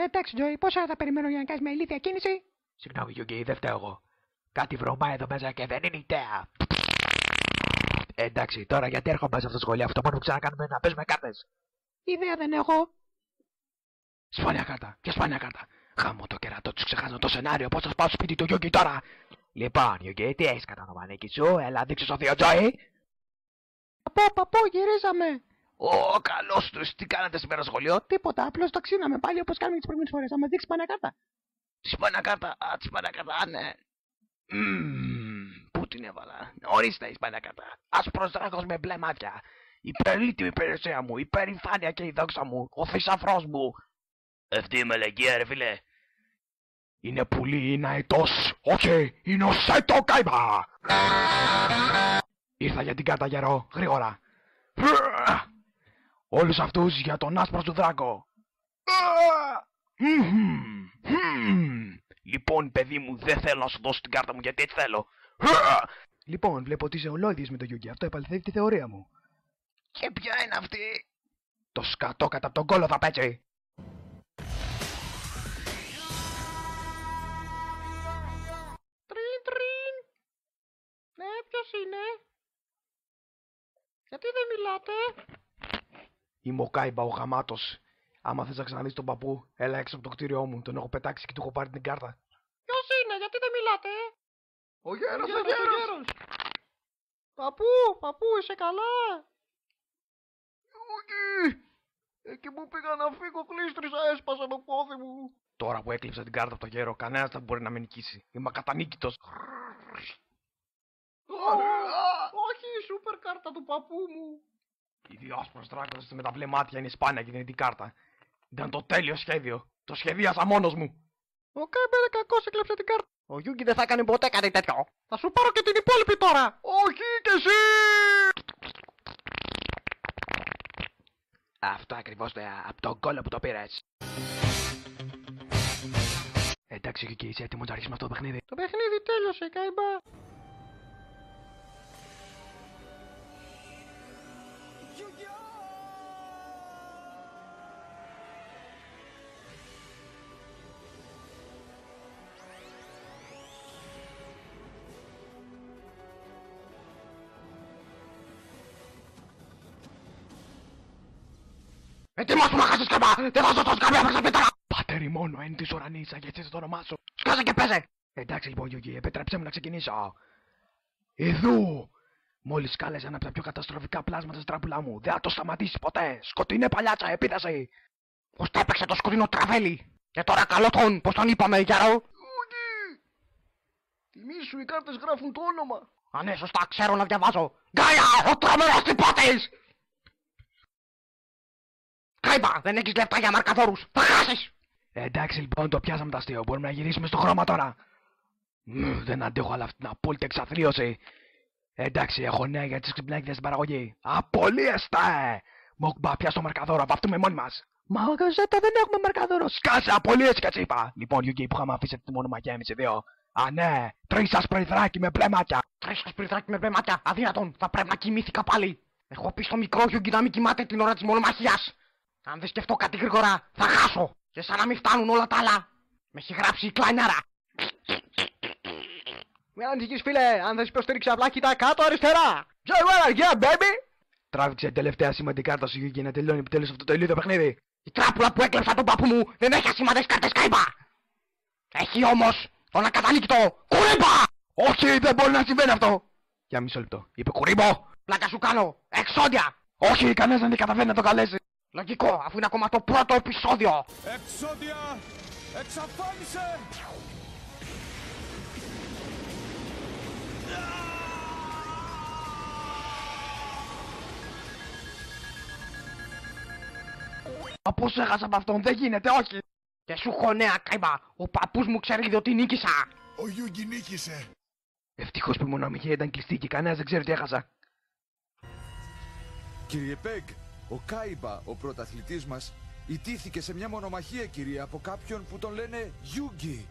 Εντάξει, Τζόι, πόσα θα περιμένω για να κάνεις μια ηλίθια κίνηση? Συγγνώμη, Γιούγκη, δεν φταίω εγώ. Κάτι βρωμάει εδώ μέσα και δεν είναι ιδέα. Εντάξει, τώρα γιατί έρχομαι σε αυτό το σχολείο, αυτό μόνο που ξανακάνουμε να παίζουμε κάρτες. Ιδέα δεν έχω. Σπάνια κάρτα, και σπάνια κάρτα. Χάμω το κερατό του, ξεχάσω το σενάριο, πώς θα πάω στο σπίτι του Γιούγκη τώρα. Λοιπόν, Γιούγκη, τι έχεις κατά το μανίκι σου, έλα δείξου στο θείο Τζόι. Παππού, γυρίζαμε. Ω, καλώς τους, τι κάνατε σήμερα στο σχολείο? Τίποτα, απλώς το ξύναμε πάλι όπως κάνουμε τις προηγούμενες φορές. Θα μας δείξει σπάνια κάρτα. Τη σπάνια κάρτα, τη σπάνια κάρτα, ναι. Πού την έβαλα? Ορίστε η σπάνια κάρτα. Άσπρος δράκος με μπλε μάτια. Η περίτιμη περιουσία μου, η περηφάνεια και η δόξα μου, ο θησαυρός μου. Αυτή η μελεγγία, ρε φίλε. Είναι πουλί, είναι αετός. Όχι, είναι ο Σέτο Κάιμπα. Ήρθα για την κάρτα, γερό, γρήγορα. Όλους αυτούς για τον άσπρο του δράκο. Λοιπόν, παιδί μου, δεν θέλω να σου δώσω την κάρτα μου γιατί έτσι θέλω. Λοιπόν, βλέπω ότι είσαι ολόιδιος με το Γιούγκη. Αυτό επαληθεύει τη θεωρία μου. Και ποια είναι αυτή? Το σκατό κατά τον κόλο θα πέτσει. Τρίν. Ναι, ποιος είναι? Γιατί δεν μιλάτε? Είμαι ο Κάιμπα, ο γαμάτος. Άμα θες να ξαναδείς τον παππού, έλα έξω από το κτίριό μου. Τον έχω πετάξει και του έχω πάρει την κάρτα. Ποιος είναι, γιατί δεν μιλάτε? Ο γέρος, ο γέρος. Παππού, είσαι καλά? Γιούγκη! Εκεί που πήγα να φύγω, κλείστρισα, έσπασα το πόδι μου. Τώρα που έκλειψα την κάρτα από τον γέρο, κανένας δεν μπορεί να με νικήσει. Είμαι ακατανίκητος. Όχι, η σούπερ κάρτα του παππού μου. Οι δύο άσπρος δράκονες με τα μπλε μάτια είναι σπάνια και δυνατή κάρτα. Ήταν το τέλειο σχέδιο. Το σχεδίασα μόνος μου. Ο Κάιμπα είναι κακός, έκλεψε την κάρτα. Ο Γιούγκη δεν θα έκανε ποτέ κάτι τέτοιο. Θα σου πάρω και την υπόλοιπη τώρα. Όχι κι εσύ! Αυτό ακριβώς από τον κόλλο που το πήρες. Εντάξει, Γιούγκη, είσαι έτοιμος να αρχίσουμε αυτό το παιχνίδι? Το παιχνίδι τέλειωσε, Κάιμπα. Ετοιμάσου να χάσεις Κάιμπα! Δεν θα σου δώσω καμία παίξα τώρα! Πατέρι μόνο, εν της ουρανής, αγγετσίσε το όνομά σου. Σκάσε και παίζε! Εντάξει λοιπόν, Γιούγκη, επέτρεψέ μου να ξεκινήσω. Ιδού! Μόλις κάλεσα ένα από τα πιο καταστροφικά πλάσματα στην τράπουλά μου. Δεν θα το σταματήσει ποτέ! Σκοτεινή παλιάτσα, επίδραση! Πώς τα έπαιξε το σκοτεινό τραβέλι! Και τώρα καλό τον, πώς τον είπαμε, γερό! Γιούγκη! Θυμήσου, οι κάρτες γράφουν το όνομα. Α, ναι, σωστά, ξέρω να διαβάζω. Γκάια, ο τρομερός τυπώτης! Κάιμπα, δεν έχεις λεφτά για μαρκαδόρους. Θα χάσεις! Εντάξει λοιπόν, το πιάσαμε το αστείο. Μπορούμε να γυρίσουμε στο χρώμα τώρα. Δεν αντέχω άλλα αυτή την απόλυτη εξαθλίωση. Εντάξει, έχω νέα για τις ξυπνάκιδες στην παραγωγή. Απολύεστε! Μοκμπα, πιάσ' το μαρκαδόρο, βαφτούμε μόνοι μας. Μα ο Γαζέτα δεν έχουμε μαρκαδόρο. Σκάσε, απολύεσαι και τσίπα. Λοιπόν, Γιούγκη, που είχαμε αφήσει τη μονομαχία εμείς οι δύο. Α, ναι, 3 ασπριδράκι με μπλε μάτια. 3 ασπριδράκι με μπλε μάτια, αδύνατον, θα πρέπει να κοιμήθηκα πάλι. Έχω πει στο μικρό Γιούγκη να μην κοιμάται την ώρα της μονομαχίας. Αν δεν σκεφτώ κάτι γρήγορα, θα χάσω. Και σαν να μην φτάνουν όλα τα άλλα. Με έχει γράψει η κλανιάρα. Μην ανησυχείς, φίλε, αν θες υποστήριξη απλά κοίτα κάτω αριστερά. Yeah, baby! Τράβηξε την τελευταία σημαντική κάρτα σου, Γιούγκη, να τελειώνει επιτέλους αυτό το ηλίθιο παιχνίδι. Η τράπουλα που έκλεψα τον παππού μου δεν έχει ασήμαντες κάρτες Κάιμπα. Έχει όμως τον ακατανίκητο Κουρίμπα! Όχι, δεν μπορεί να συμβαίνει αυτό. Για μισό λεπτό. Είπε Κουρίμπο! Πλάκα σου κάνω! Εξόδια! Όχι, κανένας δεν καταφέρει να το καλέσει. Λογικό, αφού είναι ακόμα το πρώτο επεισόδιο. Εξόδια! Εξαφάνισε! Μα πώς έχασα από αυτόν, δεν γίνεται, όχι! Και σου έχω νέα, Κάιμπα. Ο παππούς μου ξέρει ότι νίκησα. Ο Γιούγκη νίκησε. Ευτυχώς που η μονομαχία ήταν κλειστή και κανένας δεν ξέρει τι έχασα. Κύριε Πέγκ, ο Κάιμπα, ο πρωταθλητής μας, ιτήθηκε σε μια μονομαχία, κύριε, από κάποιον που τον λένε Γιούγκη.